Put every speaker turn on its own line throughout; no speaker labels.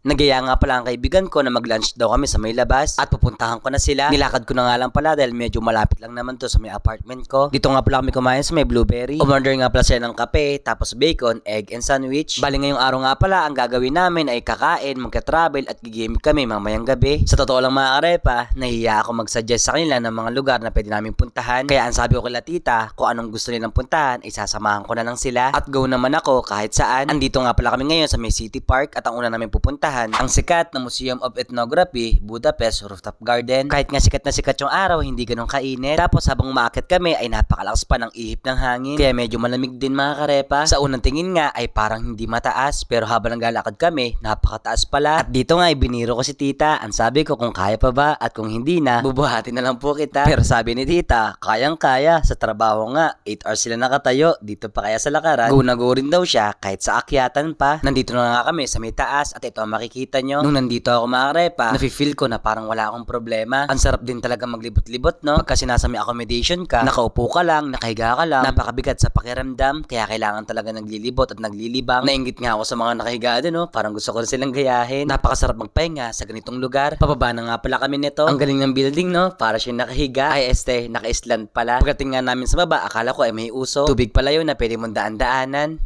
Nagaya nga pala ang kaibigan ko na mag-lunch daw kami sa may labas at pupuntahan ko na sila. Nilakad ko na nga lang pala dahil medyo malapit lang naman to sa may apartment ko. Dito nga pala kami kumain sa may Blueberry. Umorder nga pala sila ng kape, tapos bacon, egg, and sandwich. Bali ngayong araw nga pala, ang gagawin namin ay kakain, magka-travel at gigame kami mamayang gabi. Sa totoo lang mga karepa, nahiya ako mag-suggest sa kanila ng mga lugar na pwede namin puntahan. Kaya ang sabi ko kay tita, kung anong gusto nilang puntahan, ay sasamahan ko na lang sila. At go naman ako kahit saan. Andito nga pala kami ngayon sa may City Park at ang una namin pupuntahan, ang sikat na Museum of Ethnography, Budapest Rooftop Garden. Kahit nga sikat na sikat yung araw, hindi ganun kainit. Tapos habang umaakit kami ay napakalakas pa ng ihip ng hangin. Kaya medyo malamig din mga karepa. Sa unang tingin nga ay parang hindi mataas, pero habang naglalakad kami, napakataas pala. At dito nga ay biniro ko si tita. Ang sabi ko kung kaya pa ba at kung hindi na, bubuhatin na lang po kita. Pero sabi ni tita, kayang-kaya. Sa trabaho nga, 8 hours sila nakatayo. Dito pa kaya sa lakaran. Go na go rin daw siya kahit sa akyatan pa. Nandito na nga kami sa may taas at ito ang makikita nyo. Nung nandito ako mga karepa, nafe-feel ko na parang wala akong problema. Ang sarap din talaga maglibot-libot, no? Pagka sinasa may accommodation ka, nakaupo ka lang, nakahiga ka lang, napakabigat sa pakiramdam, kaya kailangan talaga naglilibot at naglilibang. Nainggit nga ako sa mga nakahiga din, no? Parang gusto ko na silang gayahin. Napakasarap magpahinga sa ganitong lugar. Pababa na nga pala kami nito. Ang galing ng building, no? Para siya nakahiga. Ay, naka-island pala. Pagdating nga namin sa baba, akala ko ay may uso. Tubig pala yun na pwede mong daan-daanan.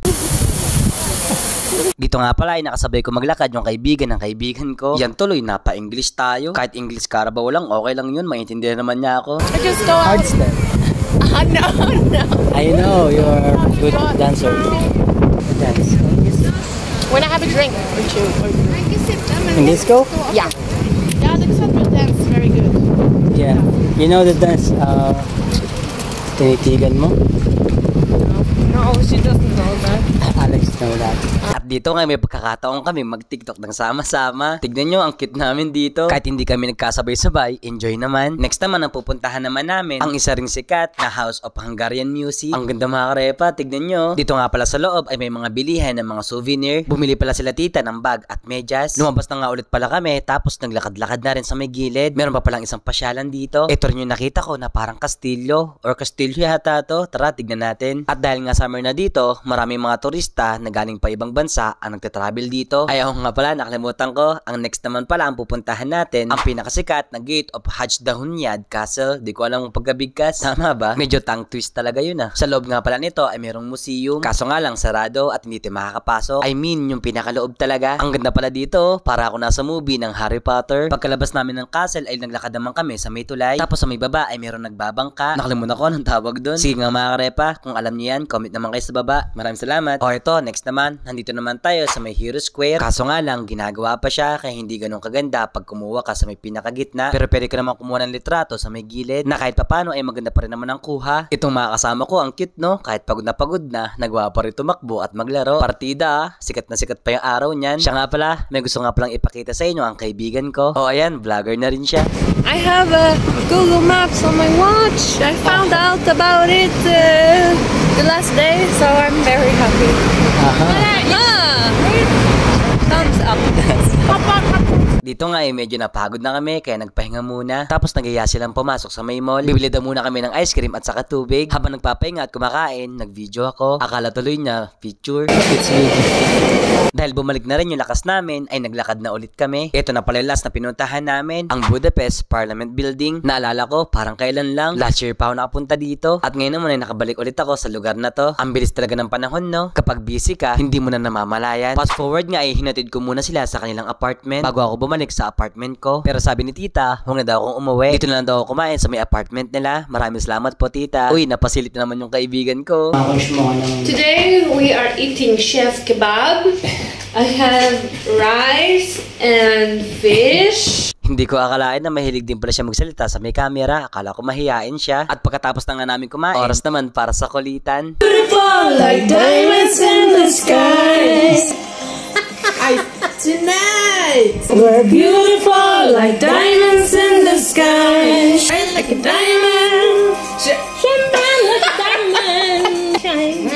Dito nga pala ay nakasabay ko maglakad yung kaibigan ng kaibigan ko. Yan tuloy, napa-English tayo. Kahit English Carabao lang, okay lang yun. Maintindihan naman niya ako.
I just go out.
Hard step.
No.
I know you're a good dancer. Dance.
When I have a drink or two.
In disco?
Yeah. Yeah, the Cassandra dance very good.
Yeah. You know the dance, tinitigan mo?
No, she doesn't know that.
Alex know that.
At dito nga may pagkakataon kami mag-TikTok ng sama-sama. Tignan nyo ang cute namin dito. Kahit hindi kami nagkasabay-sabay, enjoy naman. Next naman ang pupuntahan naman namin, ang isa ring sikat na House of Hungarian Music. Ang ganda mga karepa, tignan nyo. Dito nga pala sa loob ay may mga bilihan ng mga souvenir. Bumili pala sila tita ng bag at medyas. Lumabas na nga ulit pala kami, tapos naglakad-lakad na rin sa may gilid. Meron pa palang isang pasyalan dito. Ito rin yung nakita ko na parang kastilyo or kastilyo yata to. Tara, tignan natin. At dahil nga summer na dito, maraming mga turista na galing pa ibang bansa ang nagtatravel dito. Ay ako nga pala, nakalimutan ko. Ang next naman pala ang pupuntahan natin, ang pinakasikat na Gate of Hajdahunyad Castle. Di ko alam kung pagkabigkas. Tama ba? Medyo tongue twist talaga yun ah. Sa loob nga pala nito ay merong museum. Kaso nga lang sarado at hindi tayo makakapasok. I mean, yung pinakaloob talaga. Ang ganda pala dito, para ako nasa movie ng Harry Potter. Pagkalabas namin ng castle ay naglakad naman kami sa may tulay. Tapos sa may baba ay meron nagbabangka. Nakalimutan ko anong tawag doon. Sige nga mga karepa, kung alam niyo yan, comment naman kayo sa baba. Maraming salamat. O ito, next naman, nandito naman tayo sa may Hero Square. Kaso nga lang, ginagawa pa siya kaya hindi ganun kaganda pag kumuha ka sa may pinakagitna. Pero pwede ka naman kumuha ng litrato sa may gilid na kahit papano ay maganda pa rin naman ang kuha. Itong mga kasama ko, ang cute no? Kahit pagod na, nagawa pa rin tumakbo at maglaro. Partida, sikat na sikat pa yung araw niyan. Siya nga pala, may gusto nga palang ipakita sa inyo ang kaibigan ko. O ayan, vlogger na rin siya.
I have a Google Maps on my watch. I found out about it the last day, so I'm very happy. Thumbs up.
Dito nga ay medyo napagod na kami kaya nagpahinga muna. Tapos nagaya silang pumasok sa may mall. Bibili daw muna kami ng ice cream at saka tubig. Habang nagpapahinga at kumakain, nag-video ako. Akala tuloy niya, picture.
It's me.
Dahil bumalik na rin yung lakas namin, ay naglakad na ulit kami. Ito na pala yung last na pinuntahan namin, ang Budapest Parliament Building. Naalala ko, parang kailan lang. Last year pa ako nakapunta dito. At ngayon naman ay nakabalik ulit ako sa lugar na to. Ang bilis talaga ng panahon, no? Kapag busy ka, hindi mo na namamalayan. Fast forward nga ay hinatid ko muna sila sa kanilang apartment bago ako bumalik sa apartment ko. Pero sabi ni tita, huwag na daw akong umuwi. Dito na lang daw ako kumain sa may apartment nila. Maraming salamat po tita. Uy, napasilip na naman yung kaibigan ko.
Today we are eating chef kebab. I have rice and fish.
Hindi ko akalain na mahilig din pala siya magsalita sa may camera. Akala ko mahihain siya. At pagkatapos na nga namin kumain, oras naman para sa kulitan.
Beautiful like diamonds in the skies. Tonight we're beautiful like diamonds in the sky. Shine like a diamond. Shine like a diamond. Shine.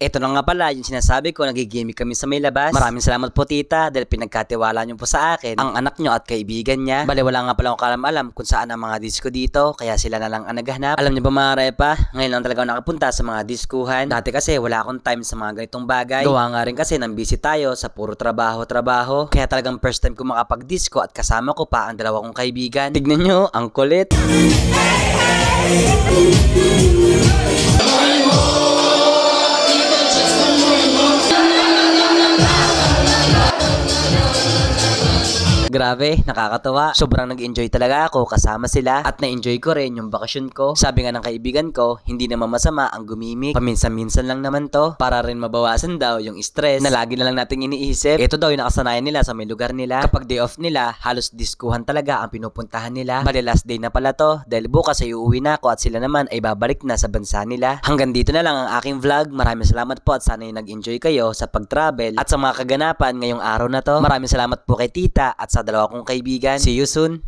Ito na nga pala yung sinasabi ko, nagigimik kami sa may labas. Maraming salamat po tita dahil pinagkatiwala niyo po sa akin ang anak niyo at kaibigan niya. Bale wala nga pala akong kalam-alam kung saan ang mga disco dito, kaya sila na lang ang naghanap. Alam niyo ba mga repa, ngayon lang talaga ako nakapunta sa mga diskuhan. Dati kasi wala akong time sa mga ganitong bagay. Gawa nga rin kasi nang busy tayo sa puro trabaho. Kaya talagang first time ko makapag-disco at kasama ko pa ang dalawa kong kaibigan. Tignan niyo, ang kulit. Grabe, nakakatawa. Sobrang nag-enjoy talaga ako kasama sila at na-enjoy ko rin yung bakasyon ko. Sabi nga ng kaibigan ko, hindi naman masama ang gumimik. Paminsan-minsan lang naman to para rin mabawasan daw yung stress na lagi na lang nating iniisip. Ito daw yung nakasanayan nila sa may lugar nila. Kapag day off nila, halos diskuhan talaga ang pinupuntahan nila. Bali last day na pala to dahil bukas ay uuwi na ako at sila naman ay babalik na sa bansa nila. Hanggang dito na lang ang aking vlog. Maraming salamat po at sana yung nag-enjoy kayo sa pag-travel at sa mga kaganapan ngayong araw na to. Maraming salamat po kay tita at sa dalawa kong kaibigan. See you soon!